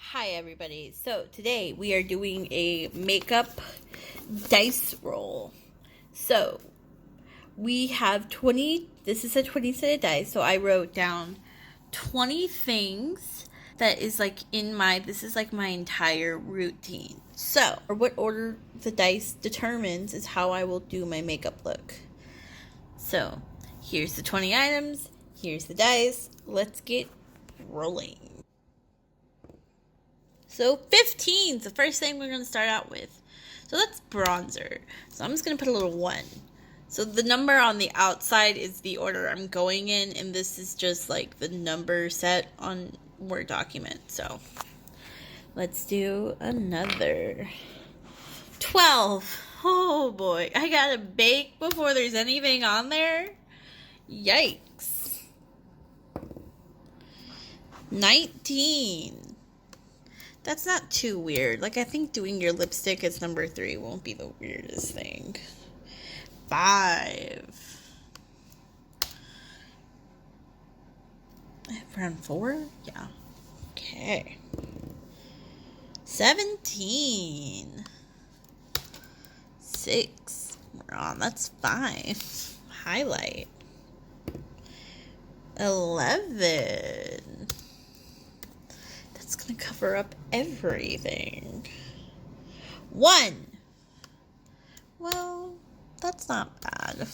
Hi everybody. So today we are doing a makeup dice roll. So we have 20, this is a 20 set of dice. So I wrote down 20 things that is like this is like my entire routine. So, or what order the dice determines is how I will do my makeup look. So here's the 20 items, here's the dice. Let's get rolling. So 15 is the first thing we're going to start out with. So that's bronzer. So I'm just going to put a little 1. So the number on the outside is the order I'm going in, and this is just like the number set on Word document. So let's do another 12. Oh boy, I gotta bake before there's anything on there. Yikes. 19. That's not too weird. Like, I think doing your lipstick as number 3 won't be the weirdest thing. 5. Around 4? Yeah. Okay. 17. 6. We're on. That's 5. Highlight. 11. It's gonna cover up everything. 1. Well, that's not bad.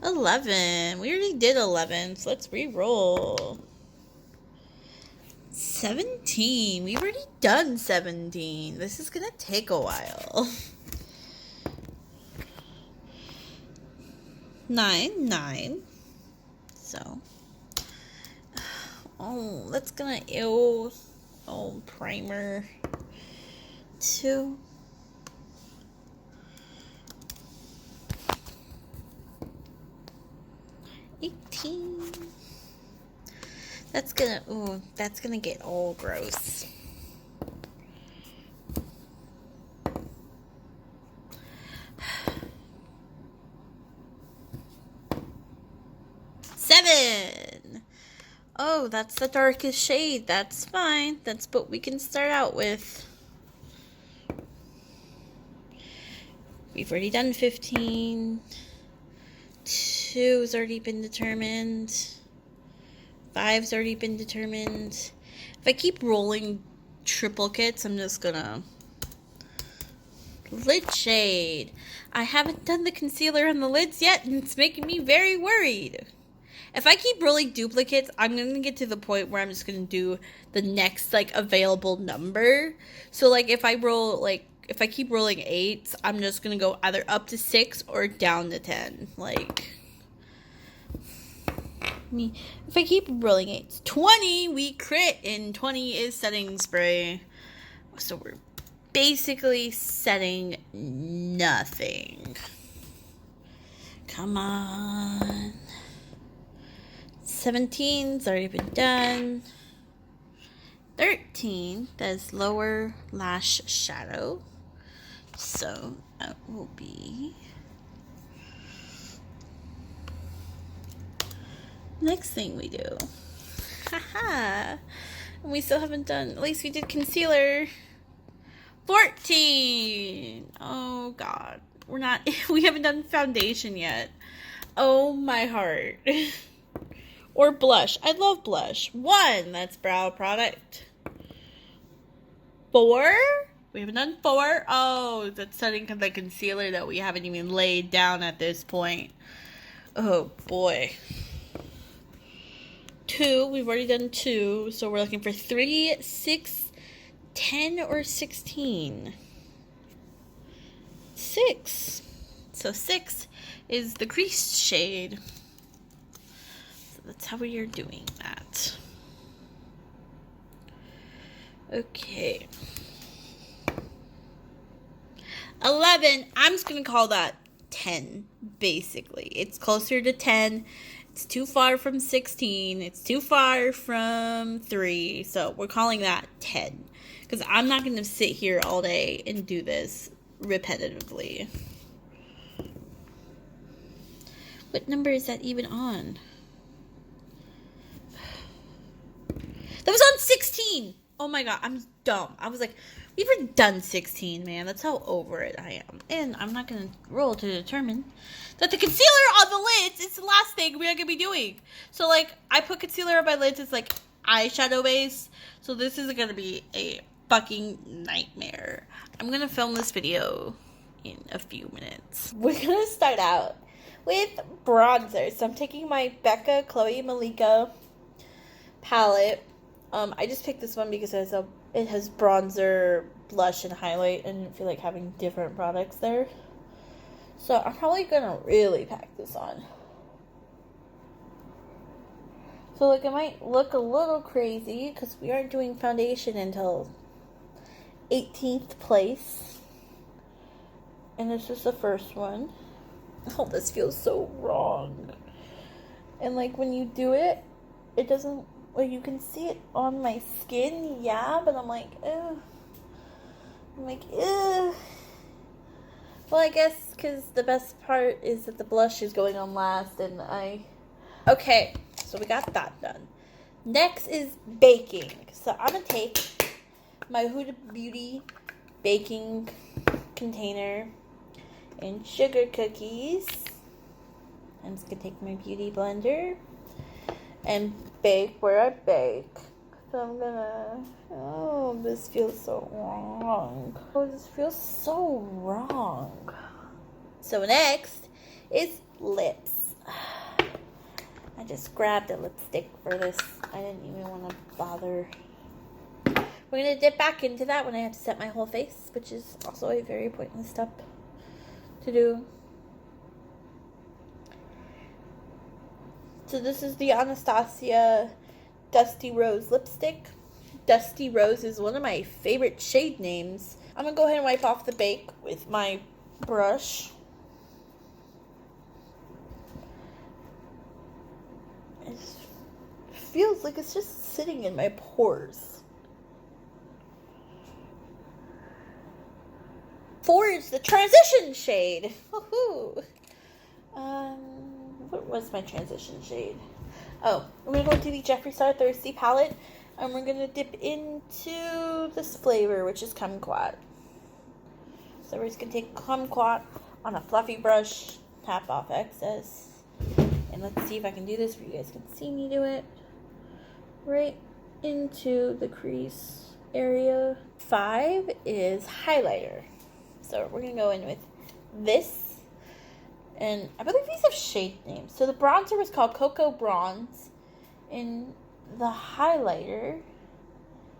11. We already did 11, so let's re-roll. 17. We've already done 17. This is gonna take a while. 9. So, that's gonna, primer. 2. 18. That's gonna get all gross. 7. Oh, that's the darkest shade. That's fine. That's what we can start out with. We've already done 15. 2's already been determined. 5's already been determined. If I keep rolling triplicates, I'm just gonna... Lid shade. I haven't done the concealer on the lids yet, and it's making me very worried. If I keep rolling duplicates, I'm going to get to the point where I'm just going to do the next, available number. So, if I keep rolling 8s, I'm just going to go either up to 6 or down to 10. If I keep rolling 8s. 20, we crit, and 20 is setting spray. So, we're basically setting nothing. Come on. 17's already been done. 13 does lower lash shadow. So that will be next thing we do. Haha. And we still haven't done, at least we did concealer. 14. Oh god. We haven't done foundation yet. Oh my heart. Or blush. I love blush. 1. That's brow product. 4. We haven't done 4. Oh, that's setting the concealer that we haven't even laid down at this point. Oh, boy. 2. We've already done 2. So we're looking for 3, 6, 10, or 16. 6. So 6 is the crease shade. That's how we are doing that. Okay. 11. I'm just going to call that 10, basically. It's closer to 10. It's too far from 16. It's too far from 3. So we're calling that 10. Because I'm not going to sit here all day and do this repetitively. What number is that even on? 16. Oh my god, I'm dumb. I was like, we've already done 16, man. That's how over it I am. And I'm not going to roll to determine that the concealer on the lids is the last thing we're going to be doing. So, like, I put concealer on my lids. It's, like, eyeshadow base. So this is going to be a fucking nightmare. I'm going to film this video in a few minutes. We're going to start out with bronzer. So I'm taking my Becca Chloe Malika palette. I just picked this one because it has bronzer, blush, and highlight. I didn't feel like having different products there. So I'm probably gonna really pack this on. So like, it might look a little crazy because we aren't doing foundation until 18th place. And this is the first one. Oh, this feels so wrong. And like, when you do it, it doesn't, like, you can see it on my skin, yeah, but I'm like, ugh. I'm like, ugh. Well, I guess because the best part is that the blush is going on last, and okay, so we got that done. Next is baking. So I'm going to take my Huda Beauty baking container and sugar cookies. I'm just going to take my beauty blender and bake where I bake. So I'm gonna, oh, this feels so wrong. Oh, this feels so wrong. So next is lips. I just grabbed a lipstick for this. I didn't even want to bother. We're gonna dip back into that when I have to set my whole face, which is also a very pointless step to do. So this is the Anastasia Dusty Rose lipstick. Dusty Rose is one of my favorite shade names. I'm going to go ahead and wipe off the bake with my brush. It feels like it's just sitting in my pores. Four is the transition shade. Woohoo! What was my transition shade? Oh, we're going to go into the Jeffree Star Thirsty palette, and we're going to dip into this flavor, which is kumquat. So we're just going to take kumquat on a fluffy brush, tap off excess, and let's see if I can do this where you guys can see me do it. Right into the crease area. 5 is highlighter. So we're going to go in with this. And I believe these have shade names. So the bronzer was called Cocoa Bronze. And the highlighter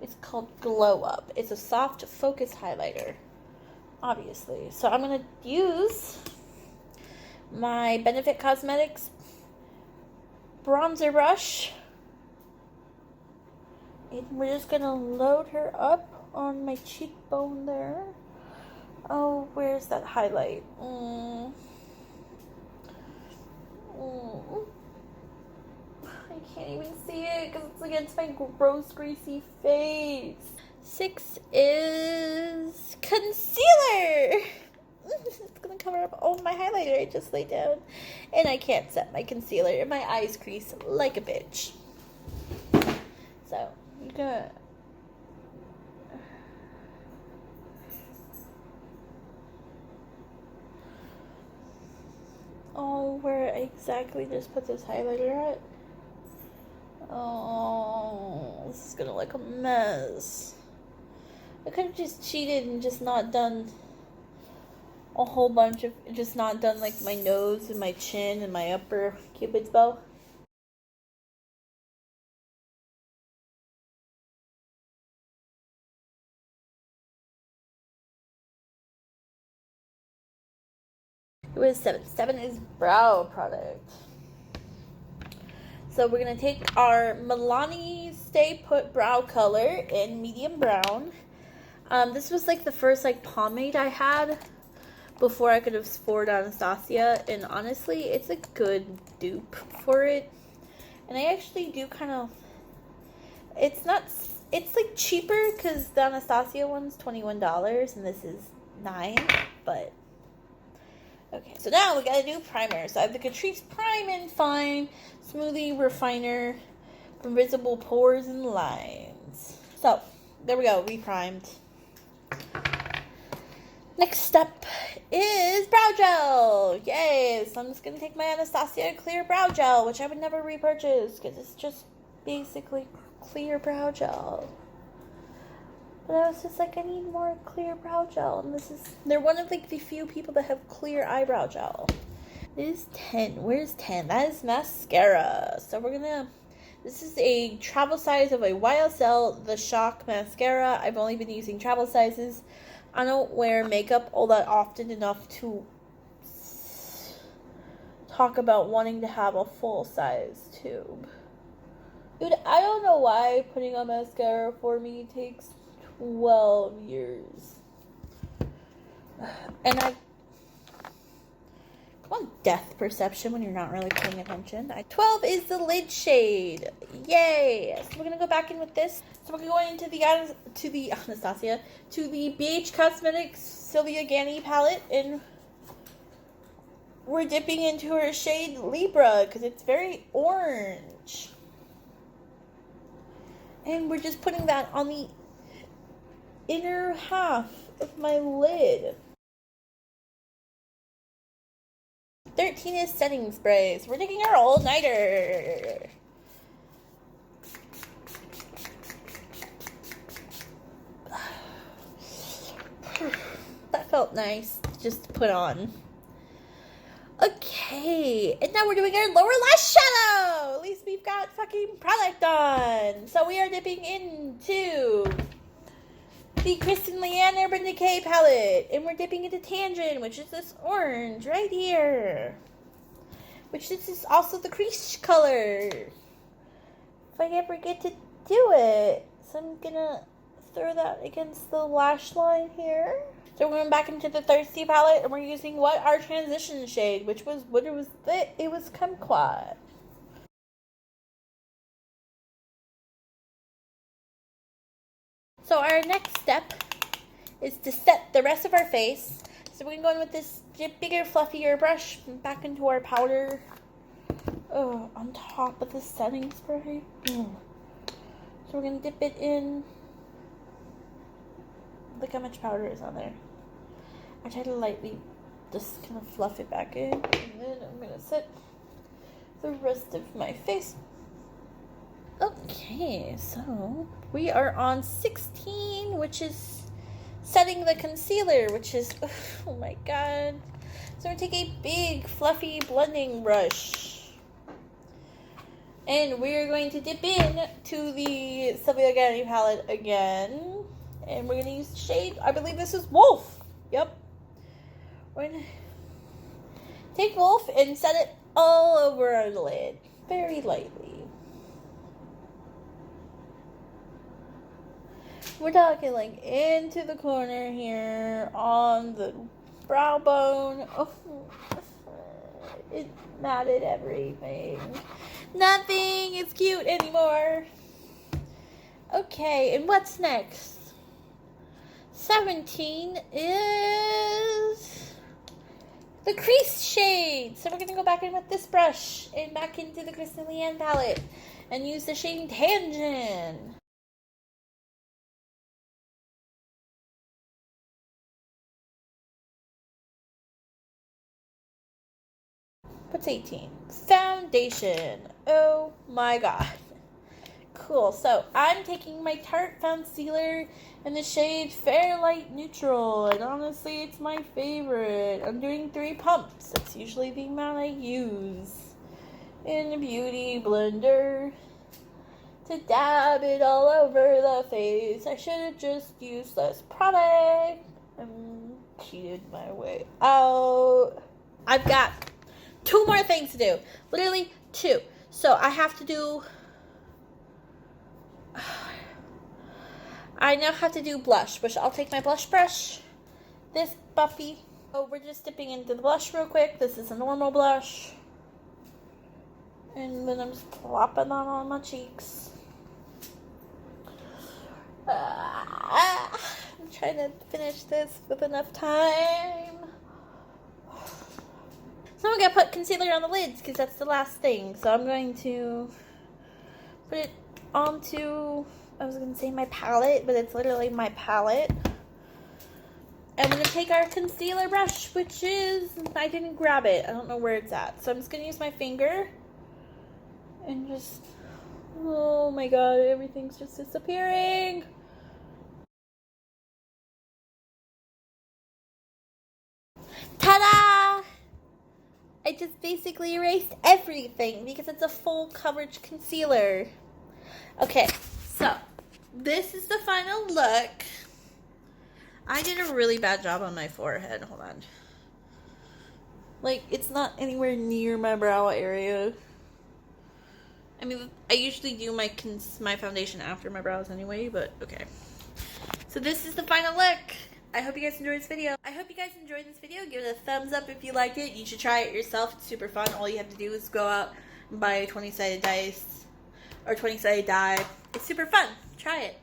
is called Glow Up. It's a soft focus highlighter, obviously. So I'm going to use my Benefit Cosmetics bronzer brush. And we're just going to load her up on my cheekbone there. Oh, where's that highlight? I can't even see it because it's against my gross, greasy face. 6 is concealer. It's going to cover up all my highlighter I just laid down. And I can't set my concealer. And my eyes crease like a bitch. So, you're going to... Oh, where I exactly just put this highlighter at? Oh, this is gonna look a mess. I could have just cheated and just not done a whole bunch of, just not done like my nose and my chin and my upper cupid's bow. It was 7. 7 is brow product. So we're going to take our Milani Stay Put Brow Color in medium brown. This was like the first like pomade I had before I could have afford Anastasia. And honestly, it's a good dupe for it. And I actually do kind of... It's not... It's like cheaper because the Anastasia one's $21 and this is $9. But... Okay, so now we gotta do primer. So I have the Catrice Prime and Fine Smoothie Refiner for visible pores and lines. So, there we go, re-primed. Next step is brow gel. Yay! So I'm just going to take my Anastasia clear brow gel, which I would never repurchase because it's just basically clear brow gel. But I was just like, I need more clear brow gel. And they're one of like the few people that have clear eyebrow gel. It is 10. Where's 10? That is mascara. So this is a travel size of a YSL The Shock mascara. I've only been using travel sizes. I don't wear makeup all that often enough to talk about wanting to have a full size tube. Dude, I don't know why putting on mascara for me takes 12 years. And come on, depth perception when you're not really paying attention. 12 is the lid shade. Yay! So we're gonna go back in with this. So we're going into the Anastasia, to the BH Cosmetics Sylvia Ganni palette, and we're dipping into her shade Libra because it's very orange. And we're just putting that on the inner half of my lid. 13 is setting sprays. We're taking our all-nighter. That felt nice just to put on. Okay, and now we're doing our lower lash shadow. At least we've got fucking product on. So we are dipping into the Kristen Leanne Urban Decay palette, and we're dipping into Tangent, which is this orange right here, which this is also the crease color, if I ever get to do it. So I'm gonna throw that against the lash line here. So we're going back into the Thirsty palette, and we're using our transition shade, which was it was Kumquat. So our next step is to set the rest of our face. So we're going to go in with this bigger, fluffier brush back into our powder. Oh, on top of the setting spray. So we're going to dip it in. Look how much powder is on there. I try to lightly just kind of fluff it back in. And then I'm going to set the rest of my face. Okay, so we are on 16, which is setting the concealer, which is, oh my god. So we're going to take a big, fluffy blending brush. And we're going to dip in to the Sylvia Ganni palette again. And we're going to use the shade, I believe this is Wolf. Yep. We're going to take Wolf and set it all over our lid. Very lightly. We're talking like into the corner here on the brow bone. Oh, it matted everything. Nothing is cute anymore. Okay, and what's next? 17 is the crease shade. So we're going to go back in with this brush and back into the Kristen Leanne palette and use the shade Tangent. What's 18? Foundation. Oh my god. Cool. So I'm taking my Tarte Concealer in the shade Fair Light Neutral, and honestly it's my favorite. I'm doing 3 pumps. That's usually the amount I use in a beauty blender to dab it all over the face. I should have just used less product and cheated my way out. I've got 2 more things to do. Literally 2. So I have to do... I now have to do blush, which I'll take my blush brush. This puppy. So we're just dipping into the blush real quick. This is a normal blush. And then I'm just plopping that on my cheeks. I'm trying to finish this with enough time. So I'm going to put concealer on the lids because that's the last thing. So I'm going to put it onto I was going to say my palette, but it's literally my palette. I'm going to take our concealer brush, which is, I didn't grab it. I don't know where it's at. So I'm just going to use my finger and just, oh my god, everything's just disappearing. Ta-da! I just basically erased everything because it's a full coverage concealer. Okay, so this is the final look. I did a really bad job on my forehead. Hold on. Like, it's not anywhere near my brow area. I mean, I usually do my foundation after my brows anyway, but okay. So this is the final look. I hope you guys enjoyed this video. Give it a thumbs up if you liked it. You should try it yourself. It's super fun. All you have to do is go out and buy a 20-sided dice or 20-sided die. It's super fun. Try it.